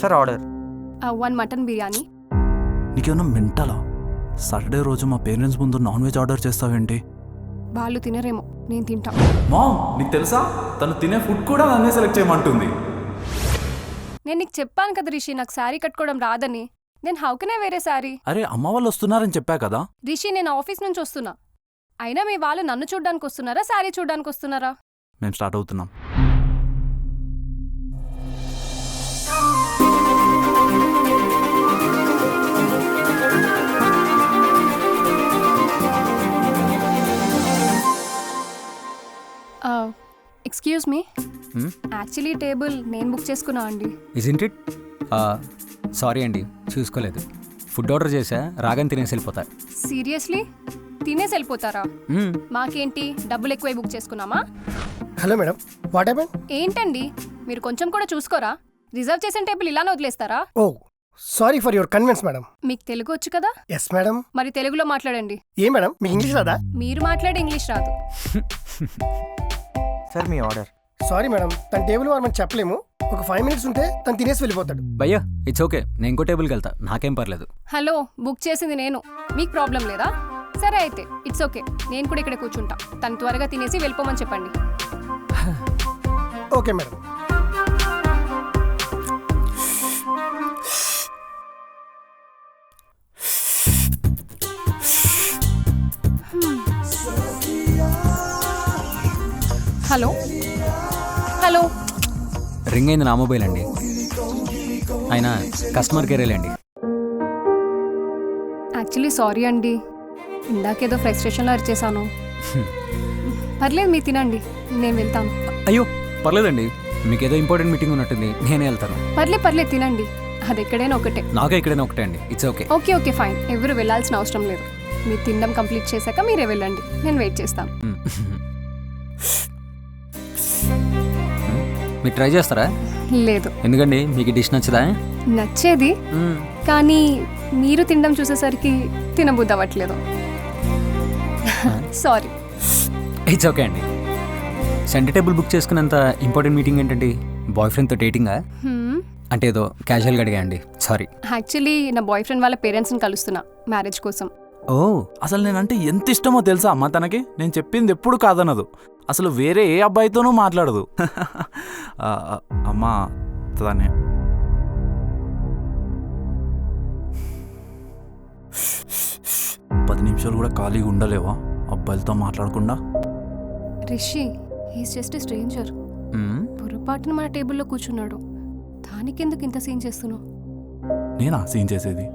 Sir order. 1 mutton biryani. నీకేమన్నా మెంటలా? Saturday రోజు మా పేరెంట్స్ ముందు నాన్ వెజ్ ఆర్డర్ చేస్తావేంటి? వాళ్ళు తినరేమో, నేను తింటా. మామ్, నీకు తెలుసా తను తినే ఫుడ్ కూడా నన్నే సెలెక్ట్ చేయమంటుంది. నేను నీకు చెప్పాను కదా రిషి, నాకు శారీ కట్టుకోవడం రాదని. నేను హౌకనే వేరే శారీ. అరే అమ్మ వాళ్ళు వస్తున్నారని చెప్పా కదా. రిషి, నేను ఆఫీస్ నుంచి వస్తున్నా. అయినా మీ వాళ్ళు నన్ను చూడ్డానికి వస్తున్నారా, శారీ చూడ్డానికి వస్తున్నారా? మేము స్టార్ట్ అవుతున్నాం. ఎక్స్క్యూజ్ మీ, యాక్చువల్లీ టేబుల్ నేను బుక్ చేసుకున్నా అండి. Isn't it? సారీ అండి, చూసుకోలేదు. ఫుడ్ ఆర్డర్ చేసా, రాగానే తినేసి వెళ్ళిపోతా. సీరియస్లీ? తినేసి వెళ్ళిపోతారా? మాకేంటి, డబ్బులు ఎక్కువ బుక్ చేసుకున్నామా? Hello madam, what happen? ఏంటండి మీరు కొంచెం కూడా చూసుకోరా? రిజర్వ్ చేసిన టేబుల్ ఇలానే వదిలేస్తారా? Oh sorry for your convenience madam. మీకు తెలుగు వచ్చు కదా? Yes madam. మరి తెలుగులో మాట్లాడండి. ఏ మేడం, మీకు ఇంగ్లీష్ రాదా? మీరు మాట్లాడే ఇంగ్లీష్ రాదు. సార్ మీ ఆర్డర్. సారీ మేడం, తన టేబుల్ మనం చెప్పలేము. ఒక 5 minutes ఉంటే తను తినేసి వెళ్ళిపోతాడు. భయ్యా ఇట్స్ ఓకే, నేను ఇంకో టేబుల్కి వెళ్తా, నాకేం పర్లేదు. హలో, బుక్ చేసింది నేను, మీకు ప్రాబ్లం లేదా? సరే అయితే ఇట్స్ ఓకే, నేను కూడా ఇక్కడ కూర్చుంటా. తను త్వరగా తినేసి వెళ్ళిపోమని చెప్పండి. Okay madam. Hello hello, ring అయింది నా మొబైల్ అండి. అయినా కస్టమర్ కేరేలేండి. యాక్చువల్లీ సారీ అండి, ఇందాకేదో ఫ్రస్ట్రేషన్లో అరిచేసాను. పర్లేదు, మీరు తినండి, నేను వెళ్తాను. అయ్యో పర్లేదండి, మీకేదో ఇంపార్టెంట్ మీటింగ్ ఉన్నట్టుంది, నేనే వెళ్తాను. పర్లేదు తినండి, అది ఎక్కడైనా ఒకటే. నాకే ఎక్కడైనా ఒకటే అండి, it's okay. Okay okay fine, ఎవరు వెళ్ళాల్సిన అవసరం లేదు. మీరు తినడం కంప్లీట్ చేశాక మీరే వెళ్ళండి, నేను వెయిట్ చేస్తాను. మీరు ట్రై చేస్తారా? లేదు. ఎందుకండి, మీకు డిష్ నచ్చదా? నచ్చేది, కానీ మీరు తినడం చూసేసరికి తినబుద్ధి అవ్వట్లేదు. సారీ. ఇట్స్ ఓకే అండి. సెంటర్ టేబుల్ బుక్ చేసుకున్నంత ఇంపార్టెంట్ మీటింగ్ ఏంటండి? బాయ్ ఫ్రెండ్తో డేటింగా? అంటే ఏదో క్యాజువల్గా అడిగా అండి, సారీ. యాక్చువల్లీ నా బాయ్ ఫ్రెండ్ వాళ్ళ పేరెంట్స్ని కలుస్తున్నా మ్యారేజ్ కోసం. ఓ, అసలు నేనంటే ఎంత ఇష్టమో తెలుసా అమ్మ తనకి. నేను చెప్పింది ఎప్పుడు కాదనదు, అసలు వేరే ఏ అబ్బాయితోనూ మాట్లాడదు. అమ్మా తనే 10 నిమిషాలు కూడా ఖాళీగా ఉండలేవా అబ్బాయిలతో మాట్లాడకుండా? Rishi, he's just a stranger. పొరపాటున మన టేబుల్లో కూర్చున్నాడు, దానికెందుకు ఇంత సీన్ చేస్తున్నావు? నేనా సీన్ చేసేది?